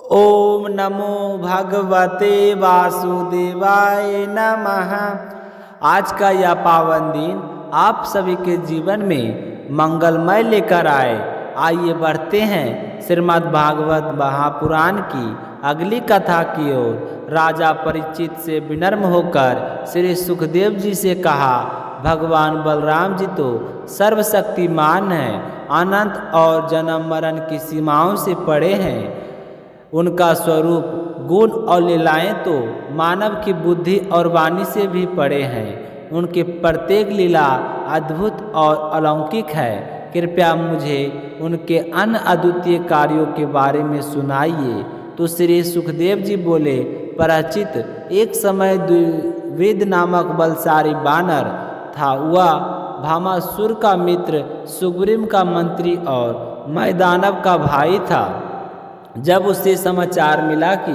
ओम नमो भगवते वासुदेवाय नमः। आज का यह पावन दिन आप सभी के जीवन में मंगलमय लेकर आए। आइए बढ़ते हैं श्रीमद् भागवत महापुराण की अगली कथा की ओर। राजा परीक्षित से विनम्र होकर श्री सुखदेव जी से कहा, भगवान बलराम जी तो सर्वशक्तिमान हैं, अनंत और जन्म मरण की सीमाओं से परे हैं। उनका स्वरूप, गुण और लीलाएं तो मानव की बुद्धि और वाणी से भी परे हैं। उनके प्रत्येक लीला अद्भुत और अलौकिक है। कृपया मुझे उनके अन्य अद्वितीय कार्यों के बारे में सुनाइए। तो श्री सुखदेव जी बोले, परीक्षित, एक समय द्विविद नामक बलशाली बानर था। वह भामासुर का मित्र, सुग्रीव का मंत्री और मैदानव का भाई था। जब उसे समाचार मिला कि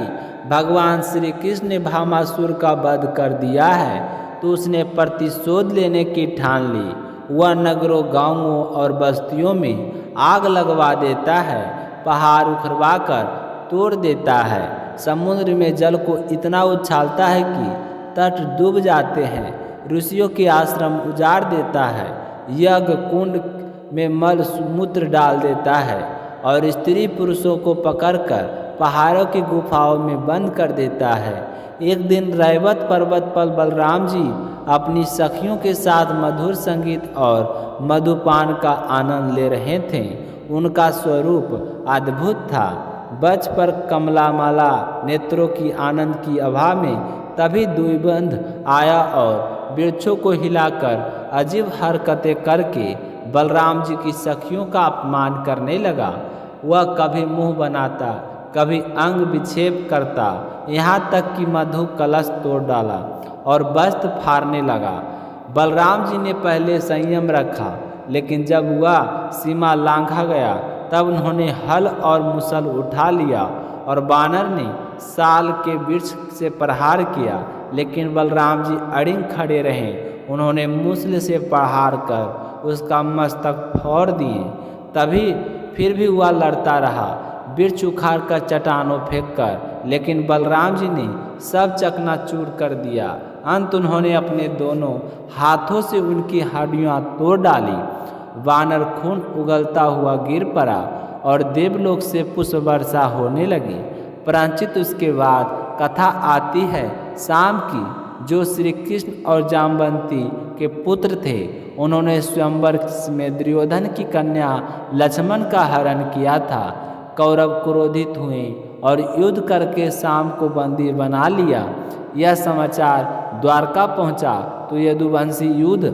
भगवान श्री कृष्ण ने भामासुर का वध कर दिया है, तो उसने प्रतिशोध लेने की ठान ली। वह नगरों, गांवों और बस्तियों में आग लगवा देता है, पहाड़ उखड़वा कर तोड़ देता है, समुद्र में जल को इतना उछालता है कि तट डूब जाते हैं, ऋषियों के आश्रम उजाड़ देता है, यज्ञ कुंड में मल मूत्र डाल देता है और स्त्री पुरुषों को पकड़कर पहाड़ों की गुफाओं में बंद कर देता है। एक दिन रैवत पर्वत पर बलराम जी अपनी सखियों के साथ मधुर संगीत और मधुपान का आनंद ले रहे थे। उनका स्वरूप अद्भुत था। वक्ष पर कमलामाला, नेत्रों की आनंद की आभा में तभी द्विबंध आया और वृक्षों को हिलाकर अजीब हरकतें करके बलराम जी की सखियों का अपमान करने लगा। वह कभी मुंह बनाता, कभी अंग विक्षेप करता, यहाँ तक कि मधु कलश तोड़ डाला और वस्त्र फाड़ने लगा। बलराम जी ने पहले संयम रखा, लेकिन जब वह सीमा लांघा गया तब उन्होंने हल और मुसल उठा लिया और बानर ने साल के वृक्ष से प्रहार किया, लेकिन बलराम जी अड़िग खड़े रहे। उन्होंने मूसल से प्रहार कर उसका मस्तक फोड़ दिए। तभी फिर भी वह लड़ता रहा, वृक्ष उखाड़ कर चट्टानों फेंक कर, लेकिन बलराम जी ने सब चकनाचूर कर दिया। अंत उन्होंने अपने दोनों हाथों से उनकी हड्डियां तोड़ डाली। वानर खून उगलता हुआ गिर पड़ा और देवलोक से पुष्प वर्षा होने लगी। परंचित उसके बाद कथा आती है शाम की, जो श्री कृष्ण और जाम्बवती के पुत्र थे। उन्होंने स्वयंवर में दुर्योधन की कन्या लक्ष्मण का हरण किया था। कौरव क्रोधित हुए और युद्ध करके शाम को बंदी बना लिया। यह समाचार द्वारका पहुंचा तो यदुवंशी युद्ध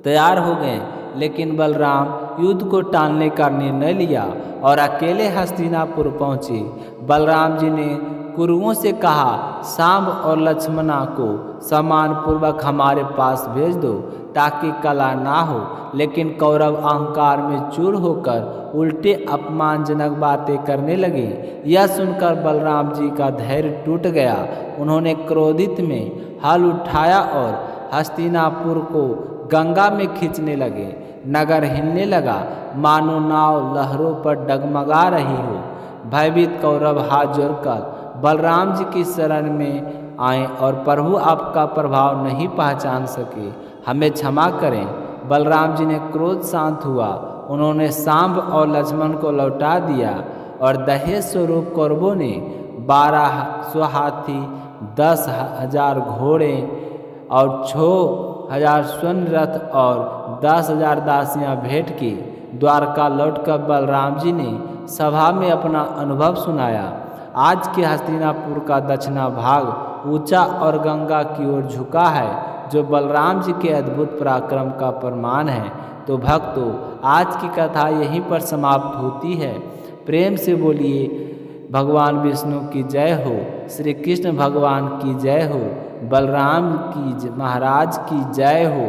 तैयार हो गए, लेकिन बलराम युद्ध को टालने का निर्णय लिया और अकेले हस्तिनापुर पहुँचे। बलराम जी ने कुरुओं से कहा, सांब और लक्ष्मणा को सम्मानपूर्वक हमारे पास भेज दो ताकि कलह ना हो। लेकिन कौरव अहंकार में चूर होकर उल्टे अपमानजनक बातें करने लगे। यह सुनकर बलराम जी का धैर्य टूट गया। उन्होंने क्रोधित में हल उठाया और हस्तिनापुर को गंगा में खींचने लगे। नगर हिलने लगा, मानो नाव लहरों पर डगमगा रही हो। भयभीत कौरव हाथ जोड़कर बलराम जी की शरण में आए और प्रभु आपका प्रभाव नहीं पहचान सके, हमें क्षमा करें। बलराम जी ने क्रोध शांत हुआ। उन्होंने सांब और लक्ष्मण को लौटा दिया और दहेज स्वरूप कौरवों ने 1200 हाथी, 10,000 घोड़े और 6,000 स्वर्ण रथ और 10,000 दासियां भेंट की। द्वारका लौटकर बलराम जी ने सभा में अपना अनुभव सुनाया। आज के हस्तिनापुर का दक्षिणा भाग ऊंचा और गंगा की ओर झुका है, जो बलराम जी के अद्भुत पराक्रम का प्रमाण है। तो भक्तों, आज की कथा यहीं पर समाप्त होती है। प्रेम से बोलिए भगवान विष्णु की जय हो, श्री कृष्ण भगवान की जय हो, बलराम की महाराज की जय हो।